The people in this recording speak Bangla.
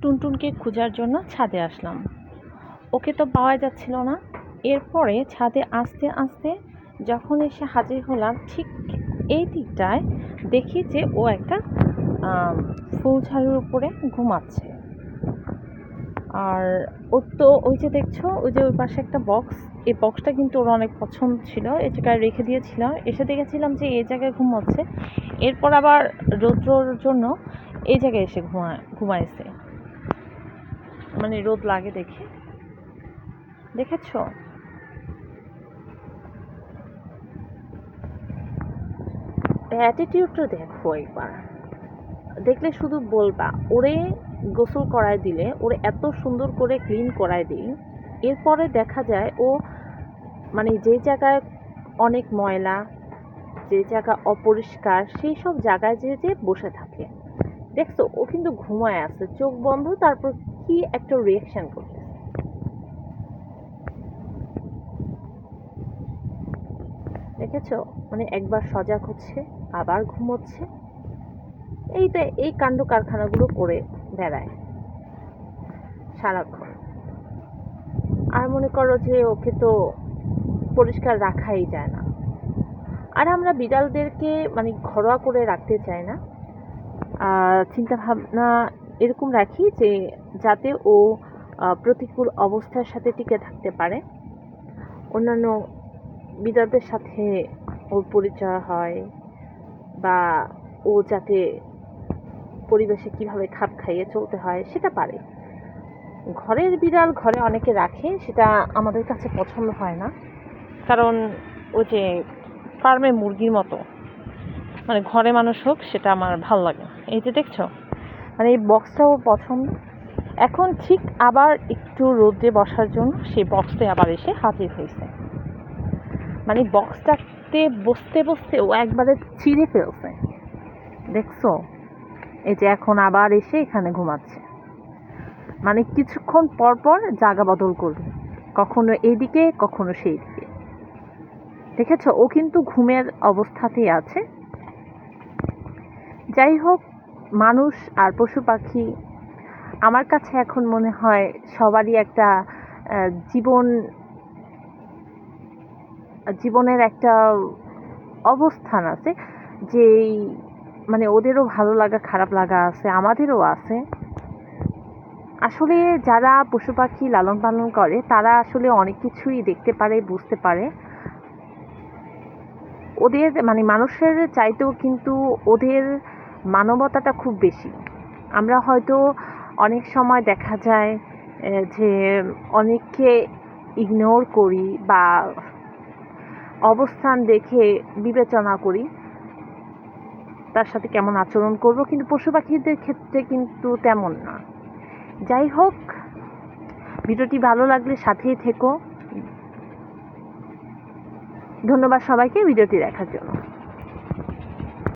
টুনটুনকে খোঁজার জন্য ছাদে আসলাম। ওকে তো পাওয়া যাচ্ছিল না। এরপরে ছাদে আস্তে আস্তে যখন এসে হাজির হলাম ঠিক এই দিকটায়, দেখি যে ও একটা ফুল ঝাড়ুর উপরে ঘুমাচ্ছে। আর ওর তো ওই যে দেখছো, ওই যে ওই পাশে একটা বক্স, এই বক্সটা কিন্তু ওর অনেক পছন্দ ছিল, এই জায়গায় রেখে দিয়েছিলাম। এসে দেখেছিলাম যে এই জায়গায় ঘুমাচ্ছে। এরপর আবার রৌদ্রর জন্য এই জায়গায় এসে ঘুমাইছে, মানে রোদ লাগে দেখে। দেখেছো? অ্যাটিটিউডটা দেখো একবার, দেখলে শুধু বলবা। ওরে গোসল করায় দিলে, ওরে এত সুন্দর করে ক্লিন করায় দিই, এরপরে দেখা যায় ও মানে যে জায়গায় অনেক ময়লা, যে জায়গা অপরিষ্কার, সেই সব জায়গায় যে যে বসে থাকে। দেখছো, ও কিন্তু ঘুমায় আছে, চোখ বন্ধ, তারপর কি একটা রিয়াকশন করতেছে। দেখেছো? মানে একবার সজাগ হচ্ছে, আবার ঘুমোচ্ছে। এইটা এই কাণ্ড কারখানাগুলো করে বেড়ায় সারাক্ষণ। আর মনে করো যে ওকে তো পরিষ্কার রাখাই যায় না। আর আমরা বিড়ালদেরকে মানে ঘরোয়া করে রাখতে চাই না। চিন্তা ভাবনা এরকম রাখি যে যাতে ও প্রতিকূল অবস্থার সাথে টিকে থাকতে পারে, অন্যান্য বিড়ালদের সাথে ওর পরিচয় হয়, বা ও যাতে পরিবেশে কিভাবে খাপ খাইয়ে চলতে হয় সেটা পারে। ঘরের বিড়াল ঘরে অনেকে রাখে, সেটা আমাদের কাছে পছন্দ হয় না। কারণ ওই যে ফার্মে মুরগির মতো, মানে ঘরে মানুষ হোক সেটা আমার ভালো লাগে। এই যে দেখছো, মানে এই বক্সটাও পছন্দ। এখন ঠিক আবার একটু রোদে বসার জন্য সেই বক্সে আবার এসে হাজির হয়েছে। মানে বক্সটাতে বসতে বসতে ও একবারে ছিঁড়ে ফেলছে। দেখছো? এই যে এখন আবার এসে এখানে ঘুমাচ্ছে। মানে কিছুক্ষণ পর পর জায়গা বদল করবে, কখনো এইদিকে কখনো সেই দিকে। দেখেছো, ও কিন্তু ঘুমের অবস্থাতেই আছে। যাই হোক, মানুষ আর পশু পাখি আমার কাছে এখন মনে হয় সবারই একটা জীবন, জীবনের একটা অবস্থান আছে, যে মানে ওদেরও ভালো লাগা খারাপ লাগা আছে, আমাদেরও আছে। আসলে যারা পশু পাখি লালন পালন করে তারা আসলে অনেক কিছুই দেখতে পারে, বুঝতে পারে। ওদের মানে মানুষের চাইতেও কিন্তু ওদের মানবতাটা খুব বেশি। আমরা হয়তো অনেক সময় দেখা যায় যে অনেককে ইগনোর করি বা অবস্থান দেখে বিবেচনা করি তার সাথে কেমন আচরণ করব, কিন্তু পশু পাখিদের ক্ষেত্রে কিন্তু তেমন না। যাই হোক, ভিডিওটি ভালো লাগলে সাথেই থেকো। ধন্যবাদ সবাইকে ভিডিওটি দেখার জন্য।